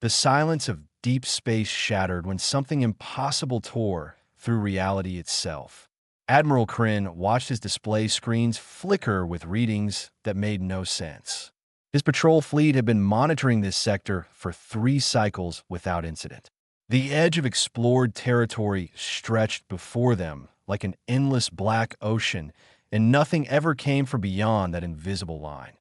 The silence of deep space shattered when something impossible tore through reality itself. Admiral Kryn watched his display screens flicker with readings that made no sense. His patrol fleet had been monitoring this sector for 3 cycles without incident. The edge of explored territory stretched before them like an endless black ocean, and nothing ever came from beyond that invisible line.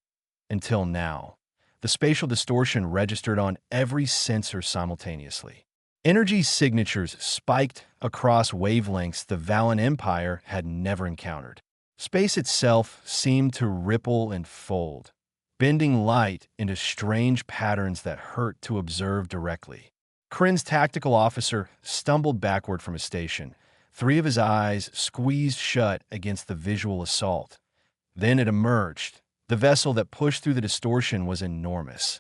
Until now, the spatial distortion registered on every sensor simultaneously. Energy signatures spiked across wavelengths the Valen Empire had never encountered. Space itself seemed to ripple and fold, bending light into strange patterns that hurt to observe directly. Kryn's tactical officer stumbled backward from his station, 3 of his eyes squeezed shut against the visual assault. Then it emerged. The vessel that pushed through the distortion was enormous,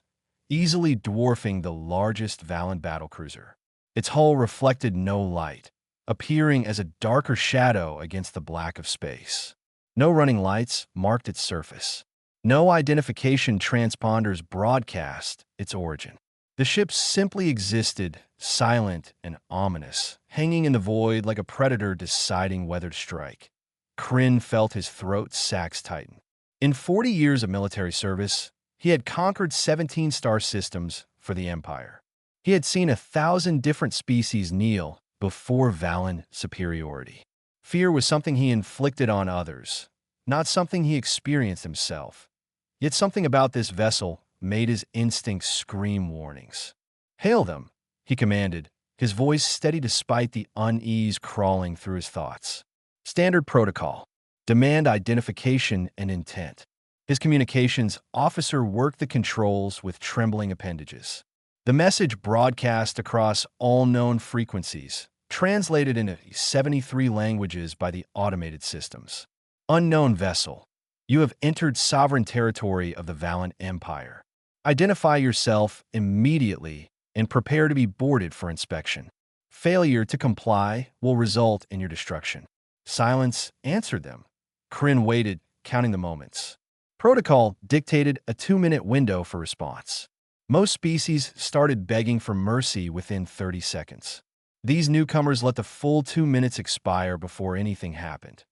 easily dwarfing the largest Valen battlecruiser. Its hull reflected no light, appearing as a darker shadow against the black of space. No running lights marked its surface. No identification transponders broadcast its origin. The ship simply existed, silent and ominous, hanging in the void like a predator deciding whether to strike. Kryn felt his throat sacs tighten. In 40 years of military service, he had conquered 17 star systems for the Empire. He had seen 1,000 different species kneel before Valen superiority. Fear was something he inflicted on others, not something he experienced himself. Yet something about this vessel made his instincts scream warnings. "Hail them," he commanded, his voice steady despite the unease crawling through his thoughts. Standard protocol. Demand identification and intent. His communications officer worked the controls with trembling appendages. The message broadcast across all known frequencies, translated into 73 languages by the automated systems. Unknown vessel. You have entered sovereign territory of the Valen Empire. Identify yourself immediately and prepare to be boarded for inspection. Failure to comply will result in your destruction. Silence answered them. Kryn waited, counting the moments. Protocol dictated a 2-minute window for response. Most species started begging for mercy within 30 seconds. These newcomers let the full 2 minutes expire before anything happened.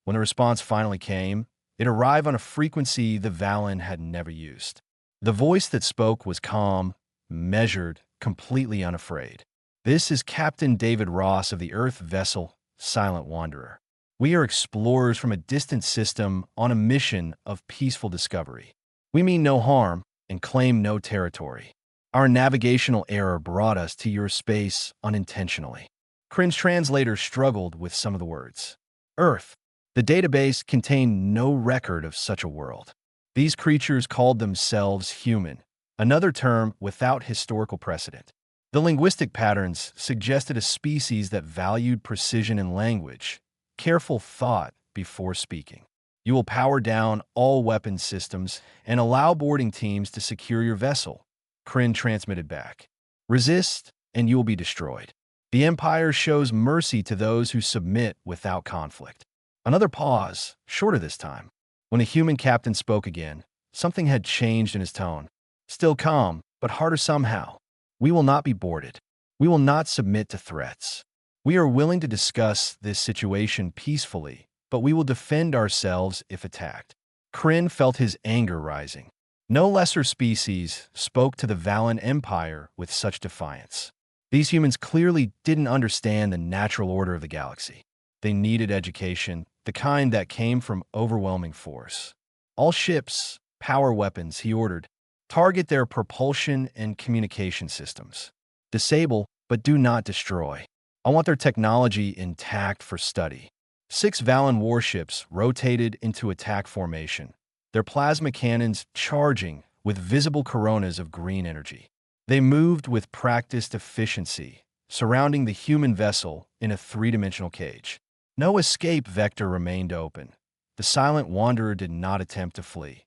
When the response finally came, it arrived on a frequency the Valen had never used. The voice that spoke was calm, measured, completely unafraid. "This is Captain David Ross of the Earth vessel, Silent Wanderer. We are explorers from a distant system on a mission of peaceful discovery. We mean no harm and claim no territory. Our navigational error brought us to your space unintentionally." Kryn's translator struggled with some of the words. Earth. The database contained no record of such a world. These creatures called themselves human, another term without historical precedent. The linguistic patterns suggested a species that valued precision in language, careful thought before speaking. You will power down all weapon systems and allow boarding teams to secure your vessel, Kryn transmitted back. Resist, and you will be destroyed. The Empire shows mercy to those who submit without conflict. Another pause, shorter this time. When the human captain spoke again, something had changed in his tone. Still calm, but harder somehow. "We will not be boarded. We will not submit to threats. We are willing to discuss this situation peacefully, but we will defend ourselves if attacked." Kryn felt his anger rising. No lesser species spoke to the Valen Empire with such defiance. These humans clearly didn't understand the natural order of the galaxy. They needed education, the kind that came from overwhelming force. "All ships, power weapons," he ordered. "Target their propulsion and communication systems. Disable, but do not destroy. I want their technology intact for study." 6 Valen warships rotated into attack formation, their plasma cannons charging with visible coronas of green energy. They moved with practiced efficiency, surrounding the human vessel in a 3-dimensional cage. No escape vector remained open. The Silent Wanderer did not attempt to flee.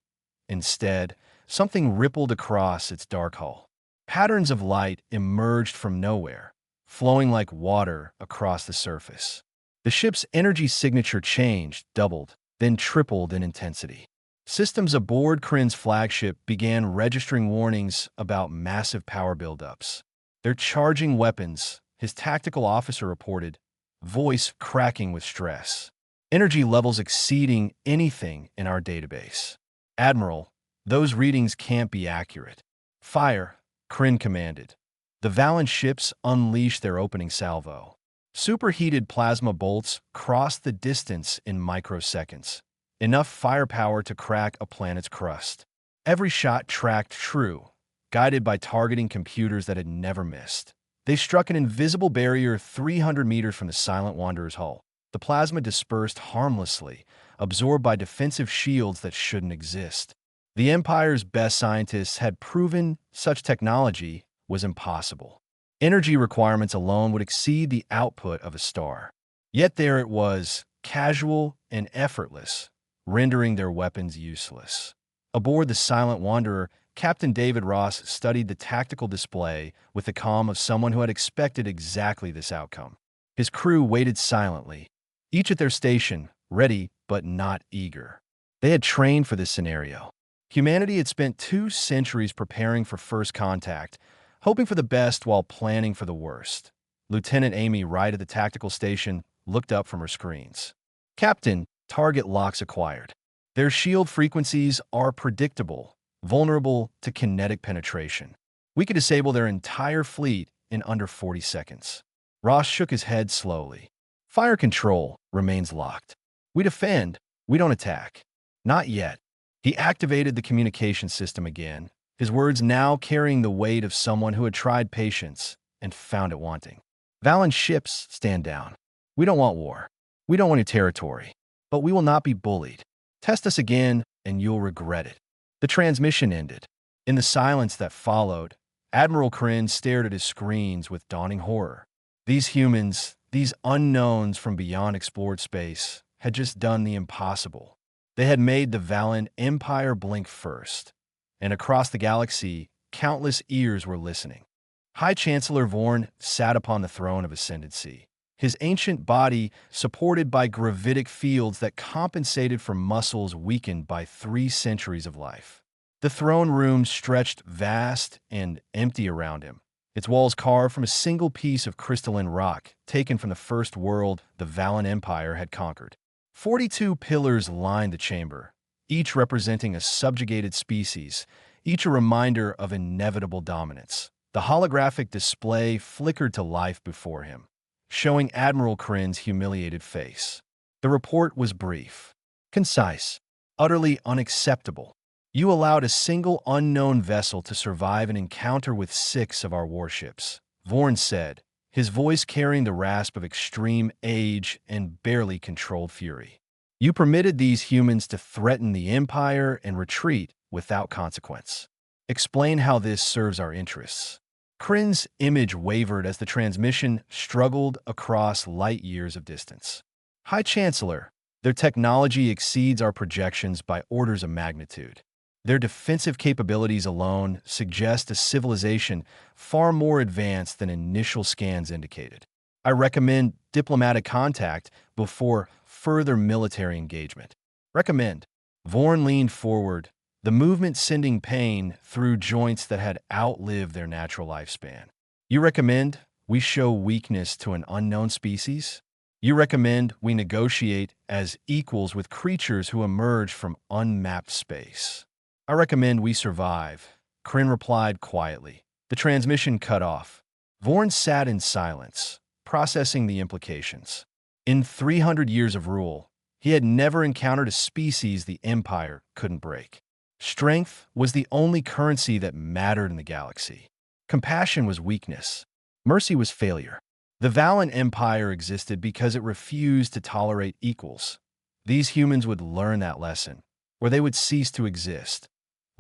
Instead, something rippled across its dark hull. Patterns of light emerged from nowhere, flowing like water across the surface. The ship's energy signature changed, doubled, then tripled in intensity. Systems aboard Kryn's flagship began registering warnings about massive power buildups. "They're charging weapons," his tactical officer reported, voice cracking with stress. "Energy levels exceeding anything in our database." "Admiral, those readings can't be accurate." "Fire," Kryn commanded. The Valen ships unleashed their opening salvo. Superheated plasma bolts crossed the distance in microseconds, enough firepower to crack a planet's crust. Every shot tracked true, guided by targeting computers that had never missed. They struck an invisible barrier 300 meters from the Silent Wanderer's hull. The plasma dispersed harmlessly, absorbed by defensive shields that shouldn't exist. The Empire's best scientists had proven such technology was impossible. Energy requirements alone would exceed the output of a star. Yet there it was, casual and effortless, rendering their weapons useless. Aboard the Silent Wanderer, Captain David Ross studied the tactical display with the calm of someone who had expected exactly this outcome. His crew waited silently, each at their station, ready but not eager. They had trained for this scenario. Humanity had spent 2 centuries preparing for first contact, hoping for the best while planning for the worst. Lieutenant Amy, right at the tactical station, looked up from her screens. "Captain, target locks acquired. Their shield frequencies are predictable, vulnerable to kinetic penetration. We could disable their entire fleet in under 40 seconds." Ross shook his head slowly. "Fire control remains locked. We defend, we don't attack." "Not yet." He activated the communication system again, his words now carrying the weight of someone who had tried patience and found it wanting. "Valen ships, stand down. We don't want war. We don't want your territory. But we will not be bullied. Test us again, and you'll regret it." The transmission ended. In the silence that followed, Admiral Kryn stared at his screens with dawning horror. These humans, these unknowns from beyond explored space, had just done the impossible. They had made the Valen Empire blink first, and across the galaxy, countless ears were listening. High Chancellor Vorn sat upon the throne of ascendancy, his ancient body supported by gravitic fields that compensated for muscles weakened by 3 centuries of life. The throne room stretched vast and empty around him, its walls carved from a single piece of crystalline rock taken from the first world the Valen Empire had conquered. 42 pillars lined the chamber, each representing a subjugated species, each a reminder of inevitable dominance. The holographic display flickered to life before him, showing Admiral Kryn's humiliated face. The report was brief, concise, utterly unacceptable. "You allowed a single unknown vessel to survive an encounter with 6 of our warships," Vorn said, his voice carrying the rasp of extreme age and barely controlled fury. "You permitted these humans to threaten the Empire and retreat without consequence. Explain how this serves our interests." Kryn's image wavered as the transmission struggled across light years of distance. "High Chancellor, their technology exceeds our projections by orders of magnitude. Their defensive capabilities alone suggest a civilization far more advanced than initial scans indicated. I recommend diplomatic contact before further military engagement." "Recommend." Vorn leaned forward, the movement sending pain through joints that had outlived their natural lifespan. "You recommend we show weakness to an unknown species? You recommend we negotiate as equals with creatures who emerge from unmapped space?" "I recommend we survive," Kryn replied quietly. The transmission cut off. Vorn sat in silence, processing the implications. In 300 years of rule, he had never encountered a species the Empire couldn't break. Strength was the only currency that mattered in the galaxy. Compassion was weakness. Mercy was failure. The Valen Empire existed because it refused to tolerate equals. These humans would learn that lesson, or they would cease to exist.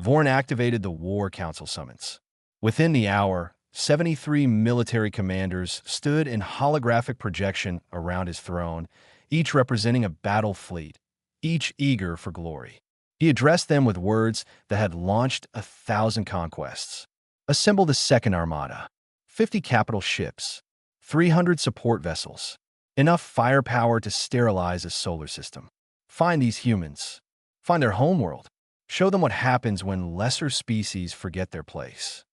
Vorn activated the War Council summons. Within the hour, 73 military commanders stood in holographic projection around his throne, each representing a battle fleet, each eager for glory. He addressed them with words that had launched 1,000 conquests. "Assemble the Second Armada. 50 capital ships. 300 support vessels. Enough firepower to sterilize a solar system. Find these humans. Find their homeworld. Show them what happens when lesser species forget their place.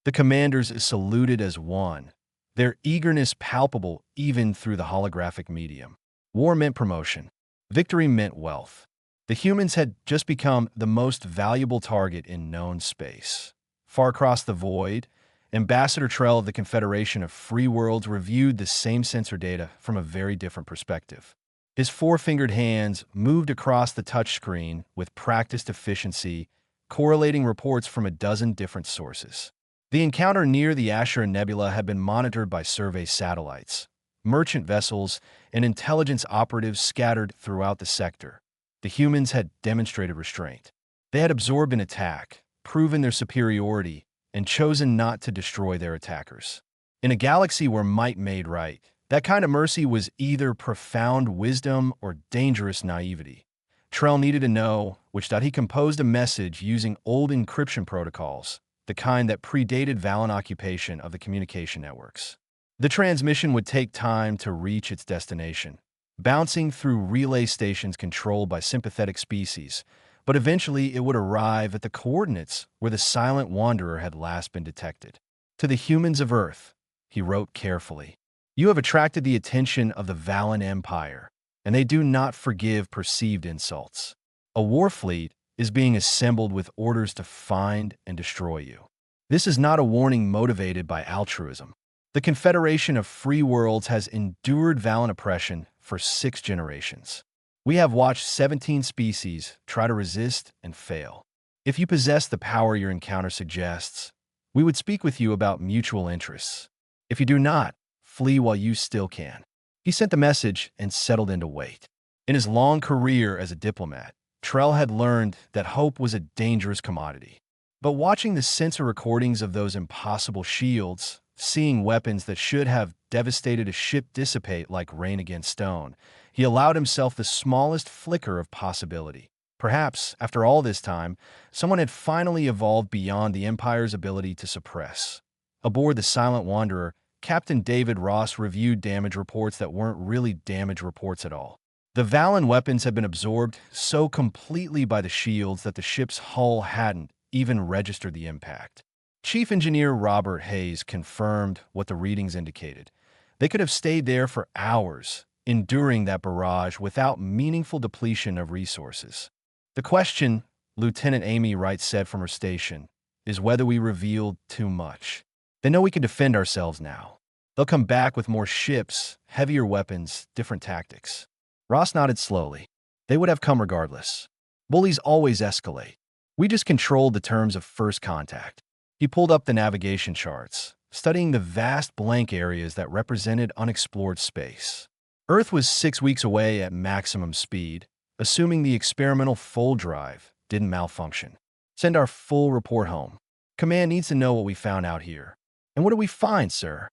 The commanders saluted as one, their eagerness palpable even through the holographic medium. War meant promotion. Victory meant wealth. The humans had just become the most valuable target in known space. Far across the void, Ambassador Trell of the Confederation of Free Worlds reviewed the same sensor data from a very different perspective. His four-fingered hands moved across the touchscreen with practiced efficiency, correlating reports from a dozen different sources. The encounter near the Ashura Nebula had been monitored by survey satellites, merchant vessels, and intelligence operatives scattered throughout the sector. The humans had demonstrated restraint. They had absorbed an attack, proven their superiority, and chosen not to destroy their attackers. In a galaxy where might made right, that kind of mercy was either profound wisdom or dangerous naivety. Trell needed to know which. He composed a message using old encryption protocols, the kind that predated Valen occupation of the communication networks. The transmission would take time to reach its destination, bouncing through relay stations controlled by sympathetic species, but eventually it would arrive at the coordinates where the silent wanderer had last been detected. To the humans of Earth, he wrote carefully, "You have attracted the attention of the Valen Empire, and they do not forgive perceived insults. A war fleet is being assembled with orders to find and destroy you. This is not a warning motivated by altruism. The Confederation of Free Worlds has endured Valen oppression for 6 generations. We have watched 17 species try to resist and fail. If you possess the power your encounter suggests, we would speak with you about mutual interests. If you do not, flee while you still can." He sent the message and settled in to wait. In his long career as a diplomat, Trell had learned that hope was a dangerous commodity. But watching the sensor recordings of those impossible shields, seeing weapons that should have devastated a ship dissipate like rain against stone, he allowed himself the smallest flicker of possibility. Perhaps, after all this time, someone had finally evolved beyond the Empire's ability to suppress. Aboard the Silent Wanderer, Captain David Ross reviewed damage reports that weren't really damage reports at all. The Valen weapons had been absorbed so completely by the shields that the ship's hull hadn't even registered the impact. Chief Engineer Robert Hayes confirmed what the readings indicated. They could have stayed there for hours, enduring that barrage without meaningful depletion of resources. "The question," Lieutenant Amy Wright said from her station, "is whether we revealed too much. They know we can defend ourselves now. They'll come back with more ships, heavier weapons, different tactics." Ross nodded slowly. "They would have come regardless. Bullies always escalate. We just controlled the terms of first contact." He pulled up the navigation charts, studying the vast blank areas that represented unexplored space. Earth was 6 weeks away at maximum speed, assuming the experimental full drive didn't malfunction. "Send our full report home. Command needs to know what we found out here." "And what do we find, sir?"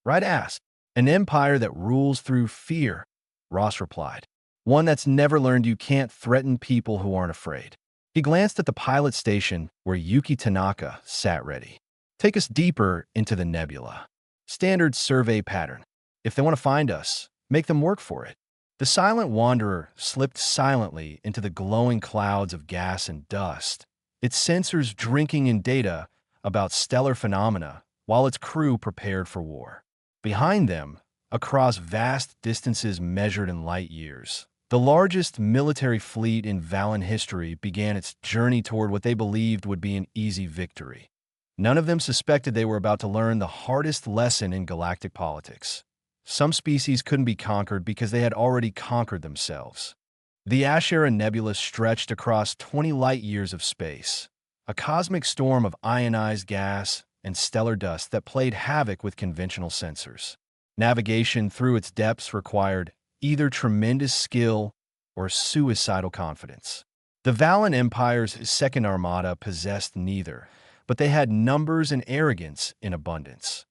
Wright asked. "An empire that rules through fear," Ross replied. "One that's never learned you can't threaten people who aren't afraid." He glanced at the pilot station where Yuki Tanaka sat ready. "Take us deeper into the nebula. Standard survey pattern. If they want to find us, make them work for it." The Silent Wanderer slipped silently into the glowing clouds of gas and dust, its sensors drinking in data about stellar phenomena while its crew prepared for war. Behind them, across vast distances measured in light years, the largest military fleet in Valen history began its journey toward what they believed would be an easy victory. None of them suspected they were about to learn the hardest lesson in galactic politics. Some species couldn't be conquered because they had already conquered themselves. The Ashura Nebula stretched across 20 light-years of space, a cosmic storm of ionized gas and stellar dust that played havoc with conventional sensors. Navigation through its depths required either tremendous skill or suicidal confidence. The Valen Empire's second armada possessed neither, but they had numbers and arrogance in abundance.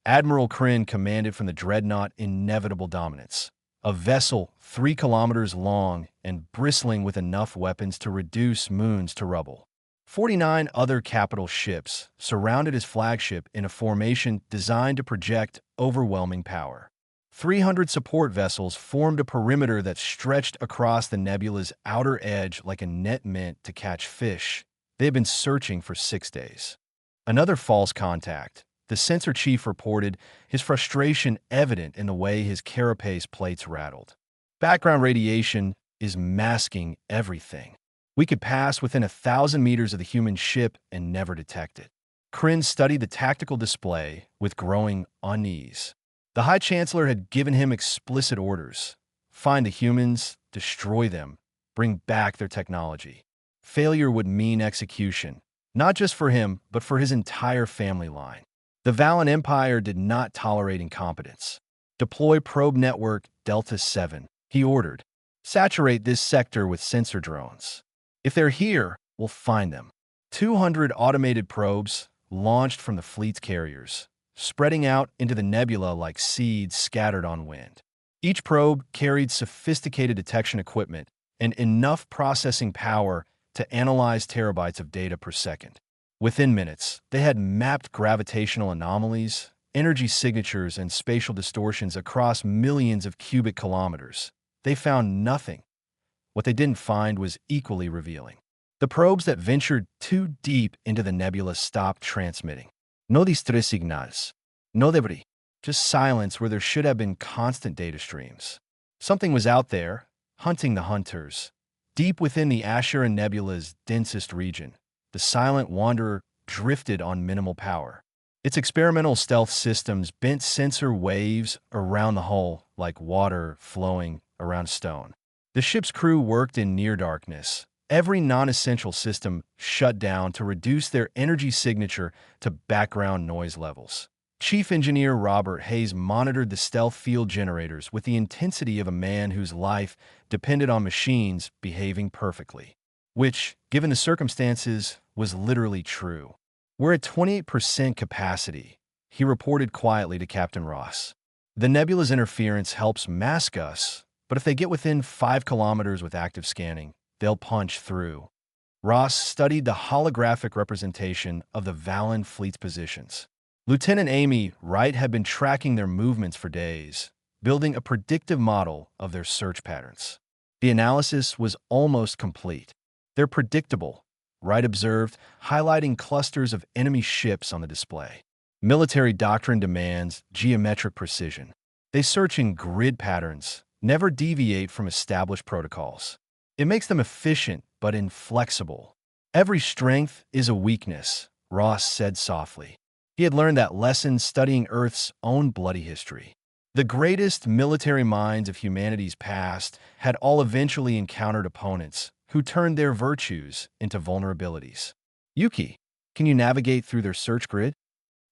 Admiral Kryn commanded from the dreadnought Inevitable Dominance, a vessel 3 kilometers long and bristling with enough weapons to reduce moons to rubble. 49 other capital ships surrounded his flagship in a formation designed to project overwhelming power. 300 support vessels formed a perimeter that stretched across the nebula's outer edge like a net meant to catch fish. They had been searching for 6 days. Another false contact. The sensor chief reported, his frustration evident in the way his carapace plates rattled. Background radiation is masking everything. We could pass within 1,000 meters of the human ship and never detect it. Kryn studied the tactical display with growing unease. The High Chancellor had given him explicit orders. Find the humans, destroy them, bring back their technology. Failure would mean execution, not just for him, but for his entire family line. The Valen Empire did not tolerate incompetence. Deploy probe network Delta 7, he ordered. Saturate this sector with sensor drones. If they're here, we'll find them. 200 automated probes launched from the fleet's carriers, spreading out into the nebula like seeds scattered on wind. Each probe carried sophisticated detection equipment and enough processing power to analyze terabytes of data per second. Within minutes, they had mapped gravitational anomalies, energy signatures, and spatial distortions across millions of cubic kilometers. They found nothing. What they didn't find was equally revealing. The probes that ventured too deep into the nebula stopped transmitting. No distress signals. No debris. Just silence where there should have been constant data streams. Something was out there, hunting the hunters. Deep within the Asheron Nebula's densest region, the silent wanderer drifted on minimal power. Its experimental stealth systems bent sensor waves around the hull like water flowing around stone. The ship's crew worked in near darkness. Every non-essential system shut down to reduce their energy signature to background noise levels. Chief Engineer Robert Hayes monitored the stealth field generators with the intensity of a man whose life depended on machines behaving perfectly. Which, given the circumstances, was literally true. We're at 28% capacity, he reported quietly to Captain Ross. The nebula's interference helps mask us, but if they get within 5 kilometers with active scanning, they'll punch through. Ross studied the holographic representation of the Valen fleet's positions. Lieutenant Amy Wright had been tracking their movements for days, building a predictive model of their search patterns. The analysis was almost complete. They're predictable, Wright observed, highlighting clusters of enemy ships on the display. Military doctrine demands geometric precision. They search in grid patterns, never deviate from established protocols. It makes them efficient but inflexible. Every strength is a weakness, Ross said softly. He had learned that lesson studying Earth's own bloody history. The greatest military minds of humanity's past had all eventually encountered opponents who turned their virtues into vulnerabilities. Yuki, can you navigate through their search grid?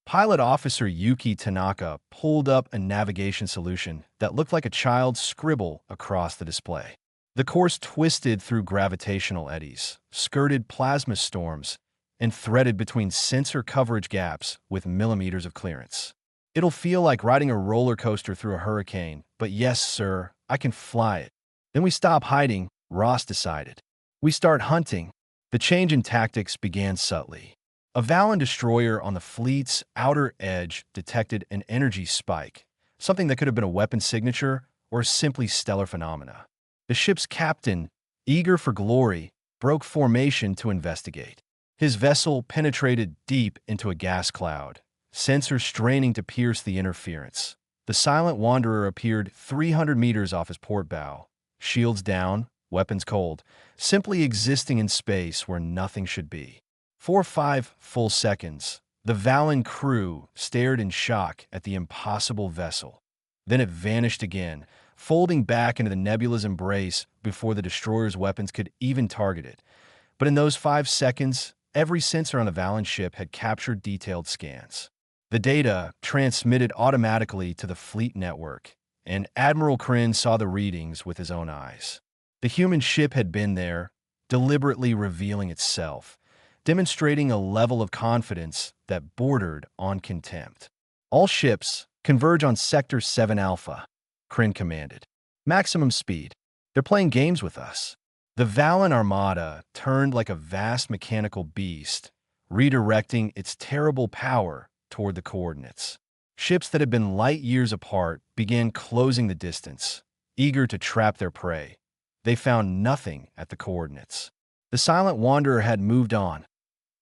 Pilot Officer Yuki Tanaka pulled up a navigation solution that looked like a child's scribble across the display. The course twisted through gravitational eddies, skirted plasma storms, and threaded between sensor coverage gaps with millimeters of clearance. It'll feel like riding a roller coaster through a hurricane, but yes, sir, I can fly it. Then we stop hiding, Ross decided. We start hunting. The change in tactics began subtly. A Valen destroyer on the fleet's outer edge detected an energy spike, something that could have been a weapon signature or simply stellar phenomena. The ship's captain, eager for glory, broke formation to investigate. His vessel penetrated deep into a gas cloud, sensors straining to pierce the interference. The silent wanderer appeared 300 meters off his port bow, shields down, weapons cold, simply existing in space where nothing should be. For 5 full seconds, the Valen crew stared in shock at the impossible vessel. Then it vanished again, folding back into the nebula's embrace before the destroyer's weapons could even target it. But in those 5 seconds, every sensor on the Valen ship had captured detailed scans. The data transmitted automatically to the fleet network, and Admiral Kryn saw the readings with his own eyes. The human ship had been there, deliberately revealing itself, demonstrating a level of confidence that bordered on contempt. All ships converge on Sector 7 Alpha, Kryn commanded. Maximum speed. They're playing games with us. The Valen Armada turned like a vast mechanical beast, redirecting its terrible power toward the coordinates. Ships that had been light years apart began closing the distance, eager to trap their prey. They found nothing at the coordinates. The silent wanderer had moved on.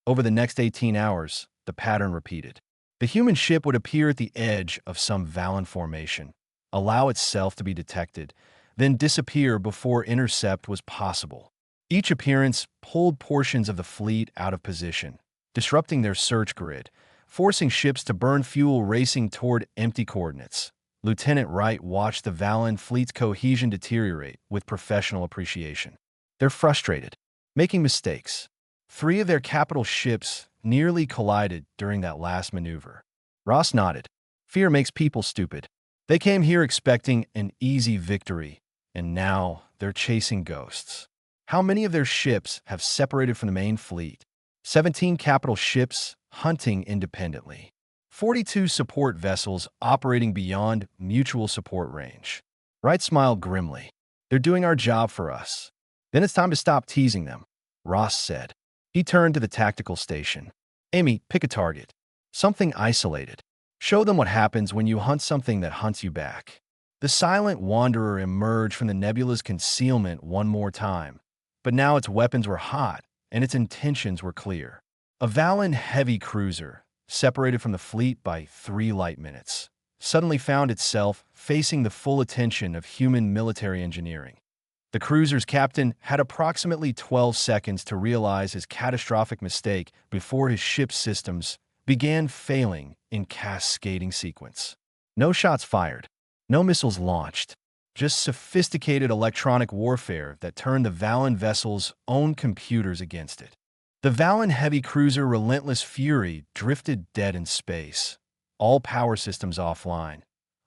Over the next 18 hours, the pattern repeated. The human ship would appear at the edge of some Valen formation, allow itself to be detected, then disappear before intercept was possible. Each appearance pulled portions of the fleet out of position, disrupting their search grid, forcing ships to burn fuel racing toward empty coordinates. Lieutenant Wright watched the Valen fleet's cohesion deteriorate with professional appreciation. They're frustrated, making mistakes. 3 of their capital ships nearly collided during that last maneuver. Ross nodded. Fear makes people stupid. They came here expecting an easy victory, and now they're chasing ghosts. How many of their ships have separated from the main fleet? 17 capital ships hunting independently. 42 support vessels operating beyond mutual support range. Wright smiled grimly. They're doing our job for us. Then it's time to stop teasing them, Ross said. He turned to the tactical station. Amy, pick a target. Something isolated. Show them what happens when you hunt something that hunts you back. The silent wanderer emerged from the nebula's concealment one more time, but now its weapons were hot and its intentions were clear. A Valen heavy cruiser, separated from the fleet by 3 light minutes, suddenly found itself facing the full attention of human military engineering. The cruiser's captain had approximately 12 seconds to realize his catastrophic mistake before his ship's systems began failing in cascading sequence. No shots fired, no missiles launched, just sophisticated electronic warfare that turned the Valen vessel's own computers against it. The Valen heavy cruiser Relentless Fury drifted dead in space, all power systems offline,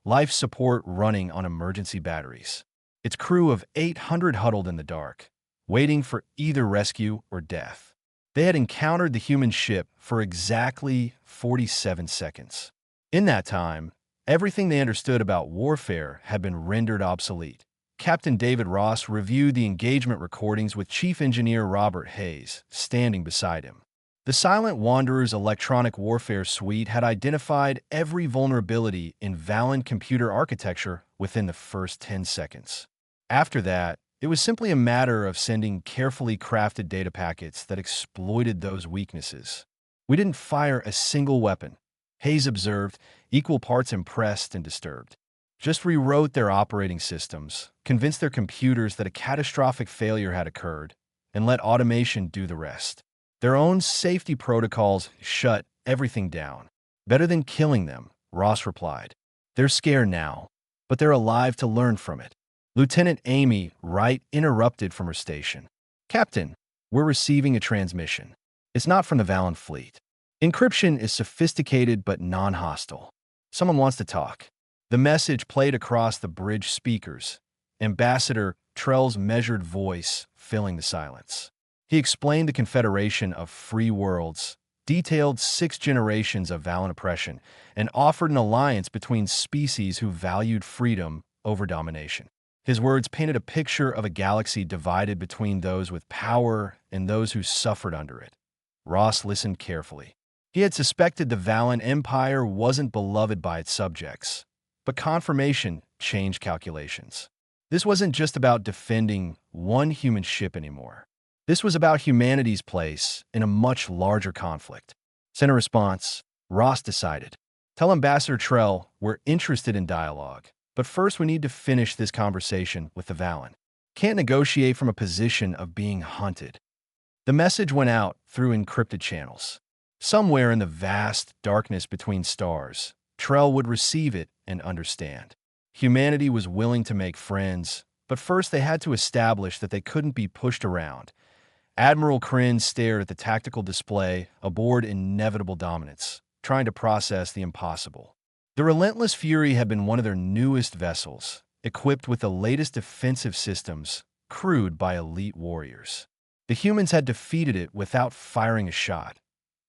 life support running on emergency batteries. Its crew of 800 huddled in the dark, waiting for either rescue or death. They had encountered the human ship for exactly 47 seconds. In that time, everything they understood about warfare had been rendered obsolete. Captain David Ross reviewed the engagement recordings with Chief Engineer Robert Hayes, standing beside him. The Silent Wanderer's electronic warfare suite had identified every vulnerability in Valen computer architecture within the first 10 seconds. After that, it was simply a matter of sending carefully crafted data packets that exploited those weaknesses. We didn't fire a single weapon, Hayes observed, equal parts impressed and disturbed. Just rewrote their operating systems, convinced their computers that a catastrophic failure had occurred, and let automation do the rest. Their own safety protocols shut everything down. Better than killing them, Ross replied. They're scared now, but they're alive to learn from it. Lieutenant Amy Wright interrupted from her station. Captain, we're receiving a transmission. It's not from the Valen fleet. Encryption is sophisticated but non-hostile. Someone wants to talk. The message played across the bridge speakers, Ambassador Trell's measured voice filling the silence. He explained the Confederation of Free Worlds, detailed 6 generations of Valen oppression, and offered an alliance between species who valued freedom over domination. His words painted a picture of a galaxy divided between those with power and those who suffered under it. Ross listened carefully. He had suspected the Valen Empire wasn't beloved by its subjects, but confirmation changed calculations. This wasn't just about defending one human ship anymore. This was about humanity's place in a much larger conflict. Sent a response, Ross decided. Tell Ambassador Trell we're interested in dialogue, but first we need to finish this conversation with the Valen. Can't negotiate from a position of being hunted. The message went out through encrypted channels. Somewhere in the vast darkness between stars, Trell would receive it and understand. Humanity was willing to make friends, but first they had to establish that they couldn't be pushed around. Admiral Kryn stared at the tactical display aboard Inevitable Dominance, trying to process the impossible. The Relentless Fury had been one of their newest vessels, equipped with the latest defensive systems, crewed by elite warriors. The humans had defeated it without firing a shot.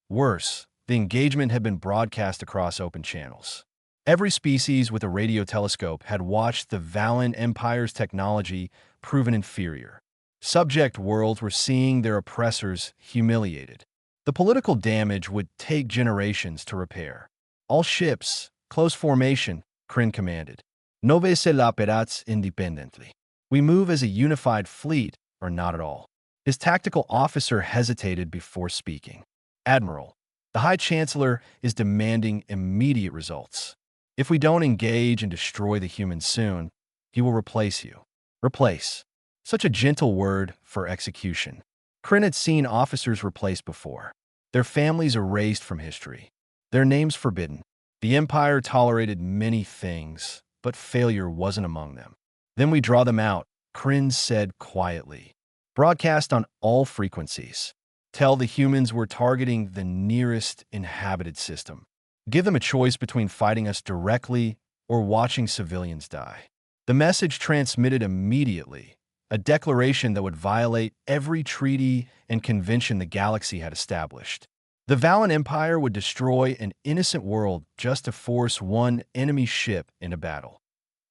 Worse, the engagement had been broadcast across open channels. Every species with a radio telescope had watched the Valen Empire's technology proven inferior. Subject worlds were seeing their oppressors humiliated. The political damage would take generations to repair. All ships, Close formation, Kryn commanded. Nove se la operats independently. We move as a unified fleet, or not at all. His tactical officer hesitated before speaking. Admiral, the High Chancellor is demanding immediate results. If we don't engage and destroy the humans soon, he will replace you. Replace. Such a gentle word for execution. Kryn had seen officers replaced before. Their families erased from history. Their names forbidden. The Empire tolerated many things, but failure wasn't among them. Then we draw them out, Kryn said quietly. Broadcast on all frequencies. Tell the humans we're targeting the nearest inhabited system. Give them a choice between fighting us directly or watching civilians die. The message transmitted immediately, a declaration that would violate every treaty and convention the galaxy had established. The Valen Empire would destroy an innocent world just to force one enemy ship into battle.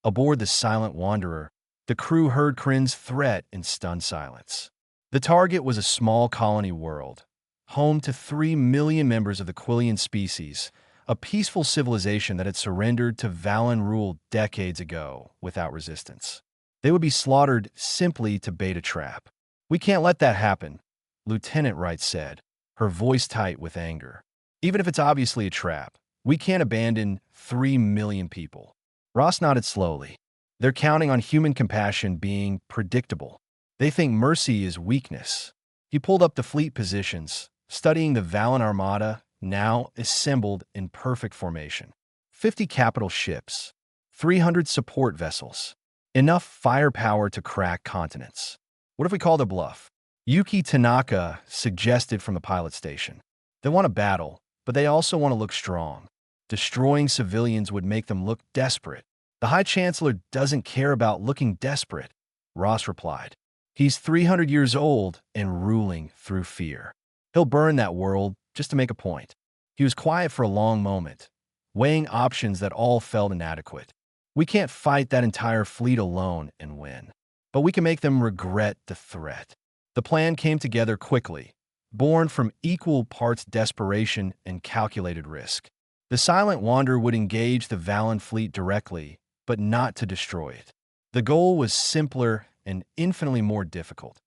Aboard the Silent Wanderer, the crew heard Kryn's threat in stunned silence. The target was a small colony world, home to 3 million members of the Quillian species, a peaceful civilization that had surrendered to Valen rule decades ago without resistance. They would be slaughtered simply to bait a trap. We can't let that happen, Lieutenant Wright said, her voice tight with anger. Even if it's obviously a trap, we can't abandon 3 million people. Ross nodded slowly. They're counting on human compassion being predictable. They think mercy is weakness. He pulled up the fleet positions, studying the Valen Armada, now assembled in perfect formation. 50 capital ships, 300 support vessels, enough firepower to crack continents. What if we call the bluff? Yuki Tanaka suggested from the pilot station. They want a battle, but they also want to look strong. Destroying civilians would make them look desperate. The High Chancellor doesn't care about looking desperate, Ross replied. He's 300 years old and ruling through fear. He'll burn that world just to make a point. He was quiet for a long moment, weighing options that all felt inadequate. We can't fight that entire fleet alone and win, but we can make them regret the threat. The plan came together quickly, born from equal parts desperation and calculated risk. The Silent Wanderer would engage the Valen fleet directly, but not to destroy it. The goal was simpler and infinitely more difficult.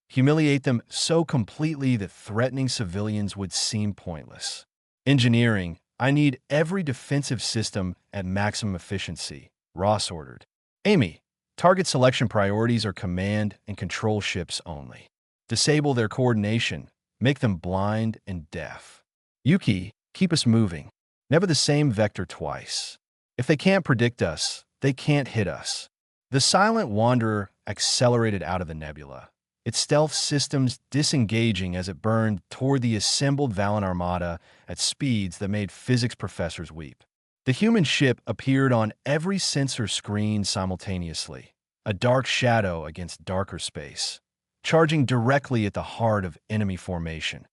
Humiliate them so completely that threatening civilians would seem pointless. Engineering, I need every defensive system at maximum efficiency, Ross ordered. Amy, target selection priorities are command and control ships only. Disable their coordination, make them blind and deaf. Yuki, keep us moving. Never the same vector twice. If they can't predict us, they can't hit us. The Silent Wanderer accelerated out of the nebula, its stealth systems disengaging as it burned toward the assembled Valen Armada at speeds that made physics professors weep. The human ship appeared on every sensor screen simultaneously, a dark shadow against darker space, charging directly at the heart of enemy formation.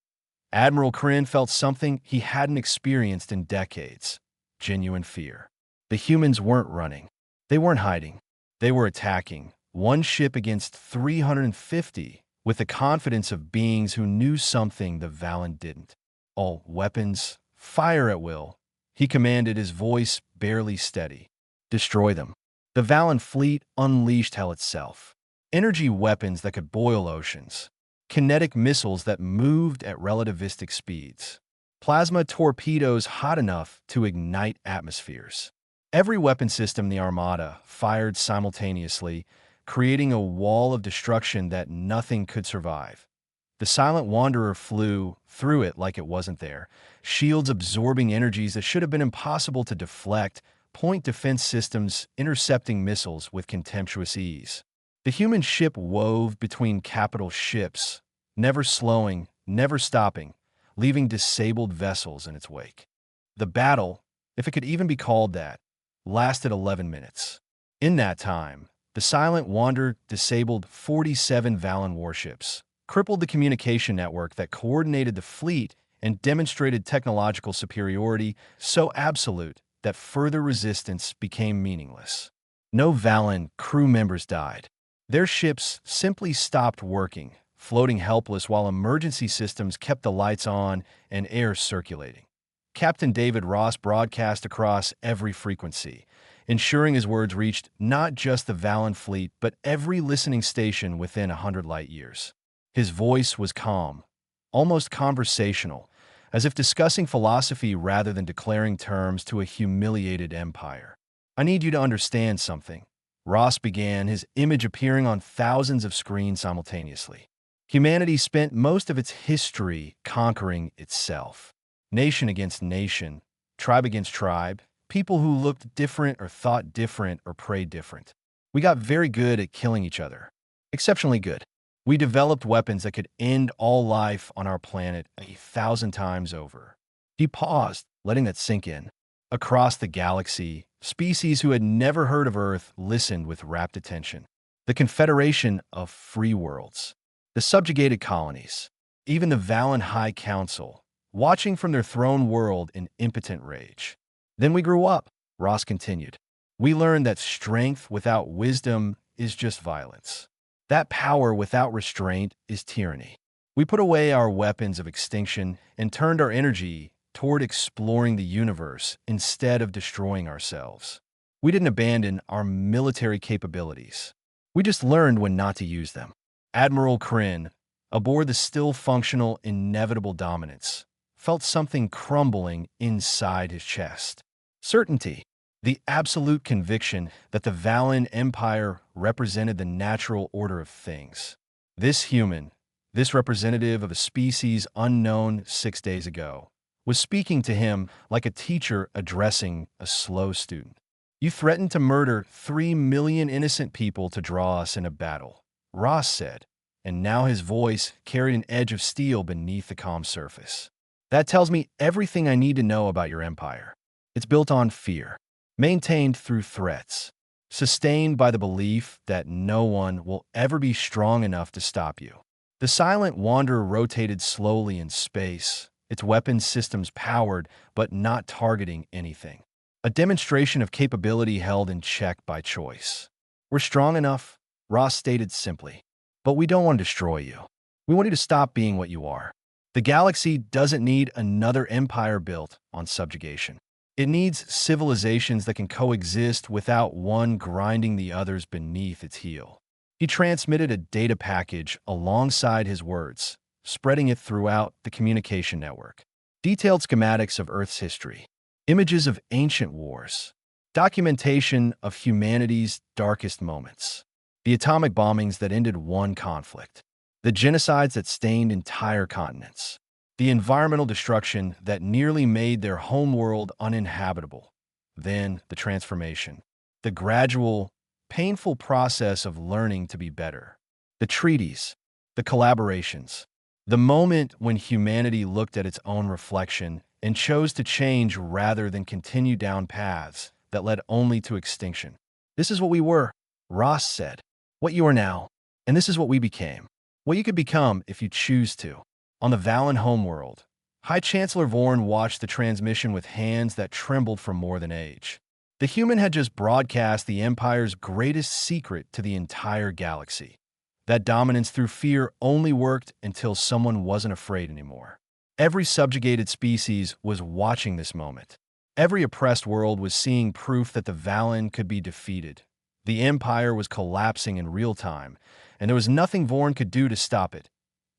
Admiral Kryn felt something he hadn't experienced in decades: genuine fear. The humans weren't running. They weren't hiding. They were attacking, one ship against 350, with the confidence of beings who knew something the Valen didn't. All weapons, fire at will, he commanded, his voice barely steady. Destroy them. The Valen fleet unleashed hell itself. Energy weapons that could boil oceans. Kinetic missiles that moved at relativistic speeds. Plasma torpedoes hot enough to ignite atmospheres. Every weapon system in the Armada fired simultaneously, creating a wall of destruction that nothing could survive. The Silent Wanderer flew through it like it wasn't there, shields absorbing energies that should have been impossible to deflect, point defense systems intercepting missiles with contemptuous ease. The human ship wove between capital ships, never slowing, never stopping, leaving disabled vessels in its wake. The battle, if it could even be called that, lasted 11 minutes. In that time, the Silent Wanderer disabled 47 Valen warships, crippled the communication network that coordinated the fleet, and demonstrated technological superiority so absolute that further resistance became meaningless. No Valen crew members died. Their ships simply stopped working, floating helpless while emergency systems kept the lights on and air circulating. Captain David Ross broadcast across every frequency, ensuring his words reached not just the Valen fleet, but every listening station within 100 light years. His voice was calm, almost conversational, as if discussing philosophy rather than declaring terms to a humiliated empire. "I need you to understand something," Ross began, his image appearing on thousands of screens simultaneously. Humanity spent most of its history conquering itself. Nation against nation, tribe against tribe, people who looked different or thought different or prayed different. We got very good at killing each other. Exceptionally good. We developed weapons that could end all life on our planet 1,000 times over. He paused, letting that sink in. Across the galaxy, species who had never heard of Earth listened with rapt attention. The Confederation of Free Worlds, the subjugated colonies, even the Valen High Council, watching from their throne world in impotent rage. Then we grew up, Ross continued. We learned that strength without wisdom is just violence. That power without restraint is tyranny. We put away our weapons of extinction and turned our energy toward exploring the universe instead of destroying ourselves. We didn't abandon our military capabilities. We just learned when not to use them. Admiral Kryn, aboard the still functional Inevitable Dominance, felt something crumbling inside his chest. Certainty, the absolute conviction that the Valen Empire represented the natural order of things. This human, this representative of a species unknown 6 days ago, was speaking to him like a teacher addressing a slow student. "You threatened to murder 3 million innocent people to draw us in a battle," Ross said, and now his voice carried an edge of steel beneath the calm surface. "That tells me everything I need to know about your empire. It's built on fear, maintained through threats, sustained by the belief that no one will ever be strong enough to stop you." The silent wanderer rotated slowly in space, its weapons systems powered but not targeting anything. A demonstration of capability held in check by choice. "We're strong enough," Ross stated simply, "but we don't want to destroy you. We want you to stop being what you are. The galaxy doesn't need another empire built on subjugation. It needs civilizations that can coexist without one grinding the others beneath its heel." He transmitted a data package alongside his words, spreading it throughout the communication network. Detailed schematics of Earth's history, images of ancient wars, documentation of humanity's darkest moments, the atomic bombings that ended one conflict, the genocides that stained entire continents, the environmental destruction that nearly made their homeworld uninhabitable, then the transformation, the gradual, painful process of learning to be better, the treaties, the collaborations, the moment when humanity looked at its own reflection and chose to change rather than continue down paths that led only to extinction. "This is what we were," Ross said, "what you are now, and this is what we became, what you could become if you choose to." On the Valen homeworld, High Chancellor Vorn watched the transmission with hands that trembled from more than age. The human had just broadcast the Empire's greatest secret to the entire galaxy. That dominance through fear only worked until someone wasn't afraid anymore. Every subjugated species was watching this moment. Every oppressed world was seeing proof that the Valen could be defeated. The Empire was collapsing in real time, and there was nothing Vorn could do to stop it.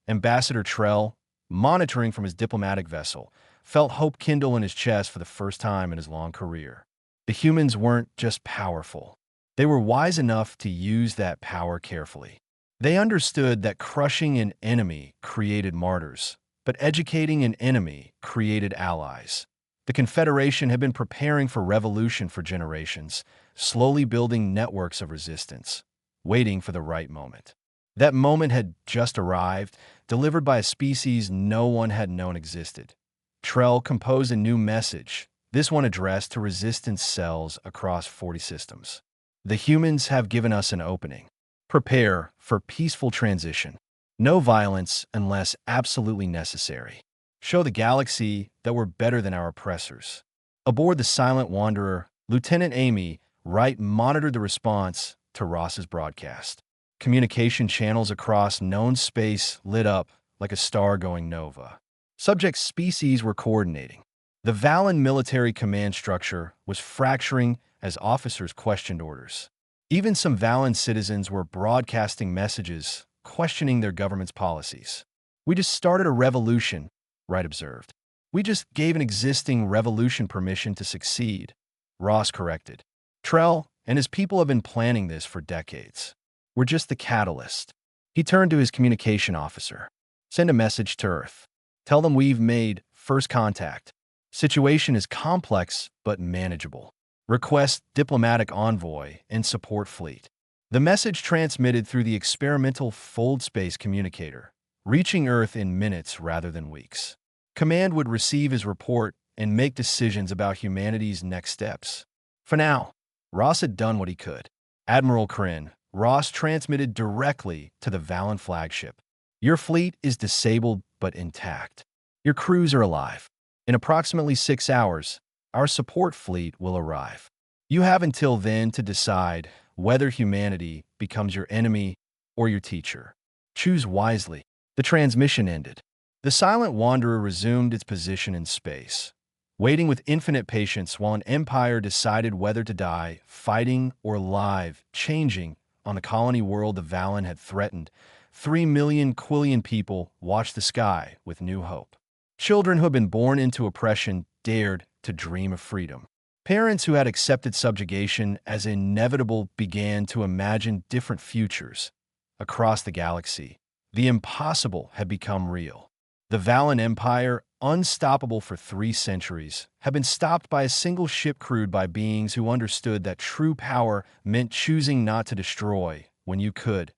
Ambassador Trell, monitoring from his diplomatic vessel, felt hope kindle in his chest for the first time in his long career. The humans weren't just powerful. They were wise enough to use that power carefully. They understood that crushing an enemy created martyrs, but educating an enemy created allies. The Confederation had been preparing for revolution for generations, slowly building networks of resistance, waiting for the right moment. That moment had just arrived, delivered by a species no one had known existed. Trell composed a new message, this one addressed to resistance cells across 40 systems. "The humans have given us an opening. Prepare for peaceful transition. No violence unless absolutely necessary. Show the galaxy that we're better than our oppressors." Aboard the Silent Wanderer, Lieutenant Amy Wright monitored the response to Ross's broadcast. Communication channels across known space lit up like a star going nova. Subject species were coordinating. The Valen military command structure was fracturing as officers questioned orders. Even some Valen citizens were broadcasting messages, questioning their government's policies. "We just started a revolution," Wright observed. "We just gave an existing revolution permission to succeed," Ross corrected. "Trell and his people have been planning this for decades. We're just the catalyst." He turned to his communication officer. "Send a message to Earth. Tell them we've made first contact. Situation is complex but manageable. Request diplomatic envoy and support fleet." The message transmitted through the experimental fold space communicator, reaching Earth in minutes rather than weeks. Command would receive his report and make decisions about humanity's next steps. For now, Ross had done what he could. "Admiral Kryn," Ross transmitted directly to the Valen flagship. "Your fleet is disabled but intact. Your crews are alive. In approximately 6 hours, our support fleet will arrive. You have until then to decide whether humanity becomes your enemy or your teacher. Choose wisely." The transmission ended. The silent wanderer resumed its position in space, waiting with infinite patience while an empire decided whether to die, fighting or live, changing. On the colony world the Valen had threatened, 3 million Quillian people watched the sky with new hope. Children who had been born into oppression dared to dream of freedom. Parents who had accepted subjugation as inevitable began to imagine different futures. Across the galaxy, the impossible had become real. The Valen Empire, unstoppable for 3 centuries, had been stopped by a single ship crewed by beings who understood that true power meant choosing not to destroy when you could.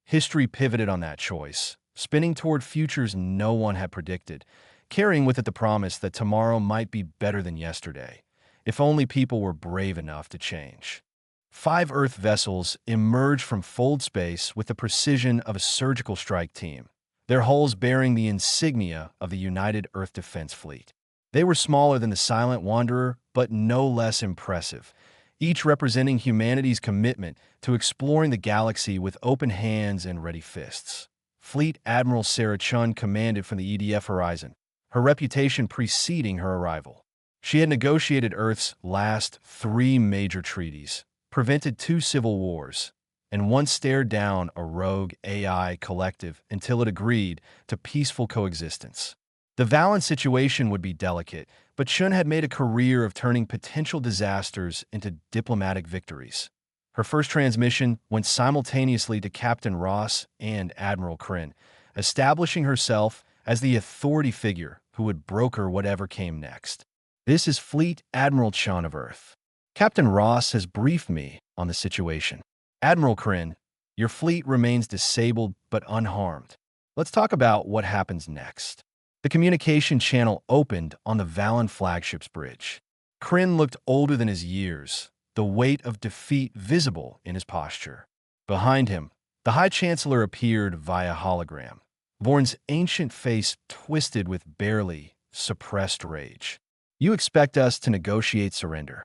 History pivoted on that choice, spinning toward futures no one had predicted, carrying with it the promise that tomorrow might be better than yesterday, if only people were brave enough to change. 5 Earth vessels emerged from fold space with the precision of a surgical strike team, their hulls bearing the insignia of the United Earth Defense Fleet. They were smaller than the Silent Wanderer, but no less impressive, each representing humanity's commitment to exploring the galaxy with open hands and ready fists. Fleet Admiral Sarah Chun commanded from the EDF horizon, her reputation preceding her arrival. She had negotiated Earth's last 3 major treaties, prevented 2 civil wars, and once stared down a rogue AI collective until it agreed to peaceful coexistence. The Valen situation would be delicate, but Chun had made a career of turning potential disasters into diplomatic victories. Her first transmission went simultaneously to Captain Ross and Admiral Kryn, establishing herself as the authority figure who would broker whatever came next. "This is Fleet Admiral Chun of Earth. Captain Ross has briefed me on the situation. Admiral Kryn, your fleet remains disabled but unharmed. Let's talk about what happens next." The communication channel opened on the Valen flagship's bridge. Kryn looked older than his years, the weight of defeat visible in his posture. Behind him, the High Chancellor appeared via hologram, Vorn's ancient face twisted with barely suppressed rage. "You expect us to negotiate surrender?"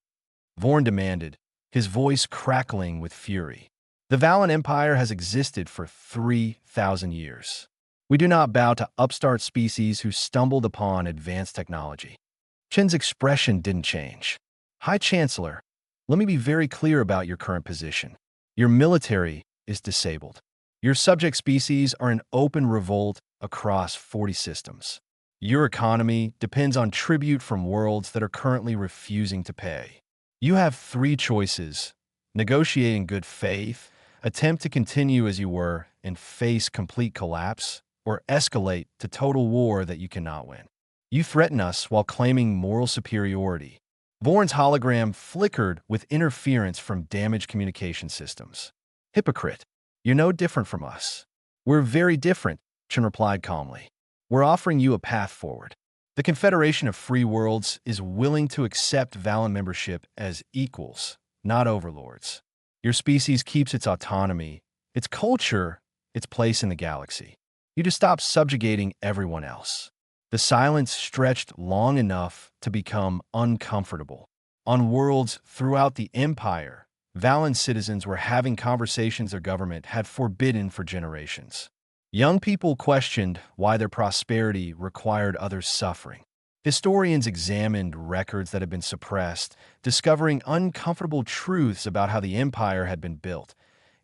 Vorn demanded, his voice crackling with fury. "The Valen Empire has existed for 3,000 years. We do not bow to upstart species who stumbled upon advanced technology." Chen's expression didn't change. "High Chancellor, let me be very clear about your current position. Your military is disabled. Your subject species are in open revolt across 40 systems. Your economy depends on tribute from worlds that are currently refusing to pay. You have 3 choices: negotiate in good faith, attempt to continue as you were and face complete collapse, or escalate to total war that you cannot win. You threaten us while claiming moral superiority." Vorn's hologram flickered with interference from damaged communication systems. "Hypocrite, you're no different from us." "We're very different," Chen replied calmly. "We're offering you a path forward. The Confederation of Free Worlds is willing to accept Valen membership as equals, not overlords. Your species keeps its autonomy, its culture, its place in the galaxy. You just stop subjugating everyone else." The silence stretched long enough to become uncomfortable. On worlds throughout the Empire, Valen citizens were having conversations their government had forbidden for generations. Young people questioned why their prosperity required others' suffering. Historians examined records that had been suppressed, discovering uncomfortable truths about how the empire had been built.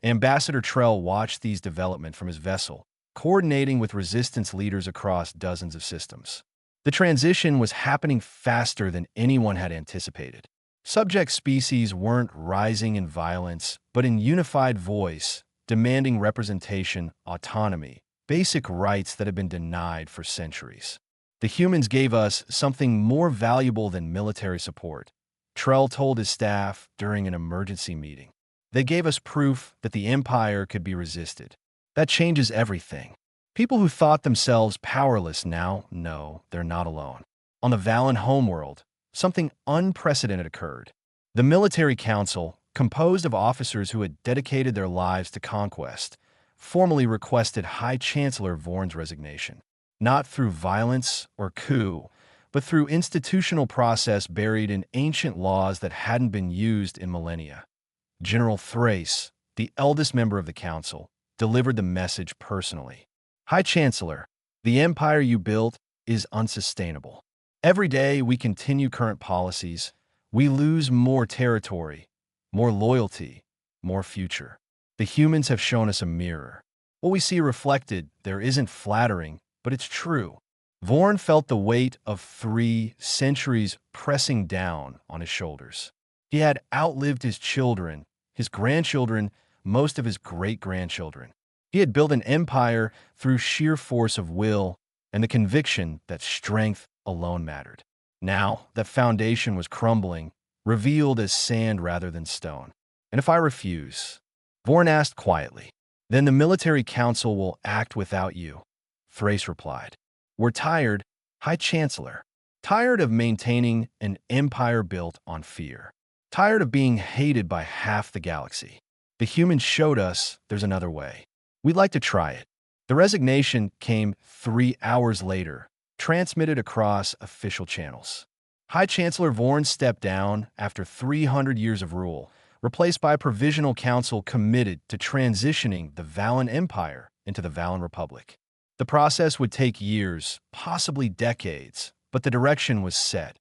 Ambassador Trell watched these developments from his vessel, coordinating with resistance leaders across dozens of systems. The transition was happening faster than anyone had anticipated. Subject species weren't rising in violence, but in unified voice, demanding representation, autonomy, basic rights that had been denied for centuries. The humans gave us something more valuable than military support, Trell told his staff during an emergency meeting. They gave us proof that the Empire could be resisted. That changes everything. People who thought themselves powerless now know they're not alone. On the Valen homeworld, something unprecedented occurred. The military council, composed of officers who had dedicated their lives to conquest, formally requested High Chancellor Vorn's resignation. Not through violence or coup, but through institutional process buried in ancient laws that hadn't been used in millennia. General Thrace, the eldest member of the council, delivered the message personally. High Chancellor, the empire you built is unsustainable. Every day we continue current policies, we lose more territory, more loyalty, more future. The humans have shown us a mirror. What we see reflected there isn't flattering, but it's true. Vorn felt the weight of 3 centuries pressing down on his shoulders. He had outlived his children, his grandchildren, most of his great-grandchildren. He had built an empire through sheer force of will and the conviction that strength alone mattered. Now, that foundation was crumbling, revealed as sand rather than stone. And if I refuse? Vorn asked quietly. Then the military council will act without you, Thrace replied. We're tired, High Chancellor. Tired of maintaining an empire built on fear. Tired of being hated by half the galaxy. The humans showed us there's another way. We'd like to try it. The resignation came 3 hours later, transmitted across official channels. High Chancellor Vorn stepped down after 300 years of rule, replaced by a provisional council committed to transitioning the Valen Empire into the Valen Republic. The process would take years, possibly decades, but the direction was set.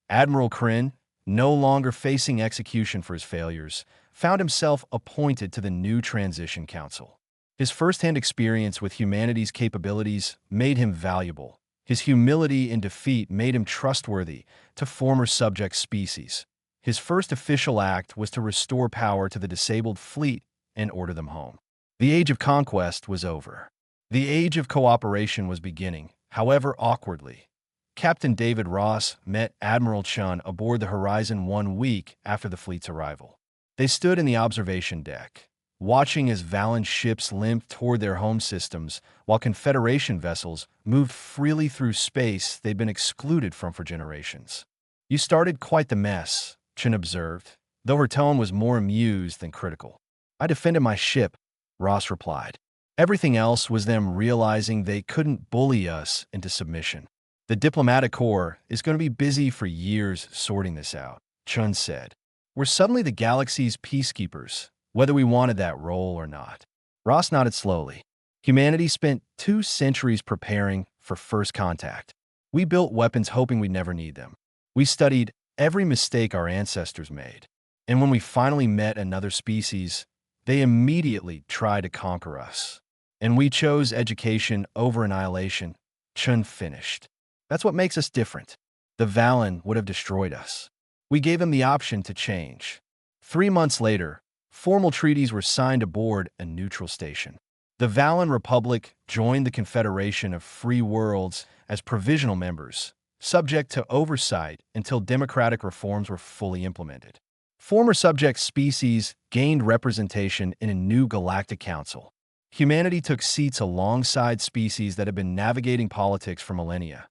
Admiral Kryn, no longer facing execution for his failures, found himself appointed to the new Transition Council. His first-hand experience with humanity's capabilities made him valuable. His humility in defeat made him trustworthy to former subject species. His first official act was to restore power to the disabled fleet and order them home. The age of conquest was over. The age of cooperation was beginning, however awkwardly. Captain David Ross met Admiral Chun aboard the Horizon 1 week after the fleet's arrival. They stood in the observation deck, watching as Valen ships limped toward their home systems while Confederation vessels moved freely through space they'd been excluded from for generations. You started quite the mess, Chun observed, though her tone was more amused than critical. I defended my ship, Ross replied. Everything else was them realizing they couldn't bully us into submission. The diplomatic corps is going to be busy for years sorting this out, Chun said. We're suddenly the galaxy's peacekeepers, whether we wanted that role or not. Ross nodded slowly. Humanity spent 2 centuries preparing for first contact. We built weapons hoping we'd never need them. We studied every mistake our ancestors made. And when we finally met another species, they immediately tried to conquer us. And we chose education over annihilation, Chun finished. That's what makes us different. The Valen would have destroyed us. We gave them the option to change. 3 months later, formal treaties were signed aboard a neutral station. The Valen Republic joined the Confederation of Free Worlds as provisional members, subject to oversight until democratic reforms were fully implemented. Former subject species gained representation in a new Galactic Council. Humanity took seats alongside species that had been navigating politics for millennia.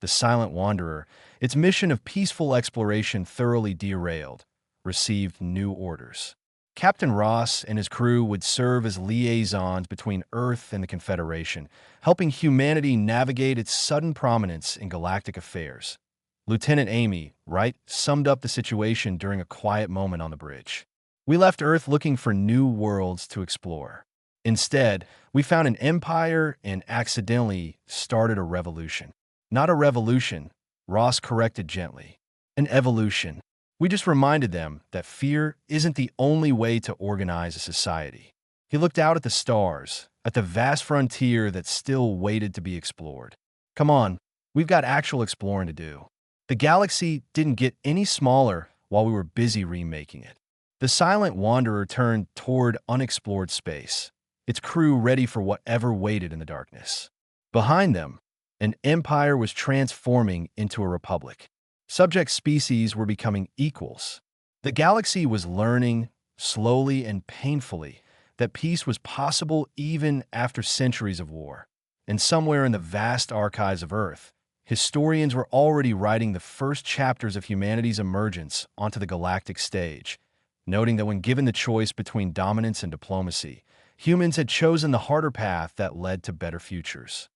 The Silent Wanderer, its mission of peaceful exploration thoroughly derailed, received new orders. Captain Ross and his crew would serve as liaisons between Earth and the Confederation, helping humanity navigate its sudden prominence in galactic affairs. Lieutenant Amy Wright summed up the situation during a quiet moment on the bridge. We left Earth looking for new worlds to explore. Instead, we found an empire and accidentally started a revolution. Not a revolution, Ross corrected gently. An evolution. We just reminded them that fear isn't the only way to organize a society. He looked out at the stars, at the vast frontier that still waited to be explored. Come on, we've got actual exploring to do. The galaxy didn't get any smaller while we were busy remaking it. The silent wanderer turned toward unexplored space, its crew ready for whatever waited in the darkness. Behind them, an empire was transforming into a republic. Subject species were becoming equals. The galaxy was learning, slowly and painfully, that peace was possible even after centuries of war. And somewhere in the vast archives of Earth, historians were already writing the first chapters of humanity's emergence onto the galactic stage, noting that when given the choice between dominance and diplomacy, humans had chosen the harder path that led to better futures.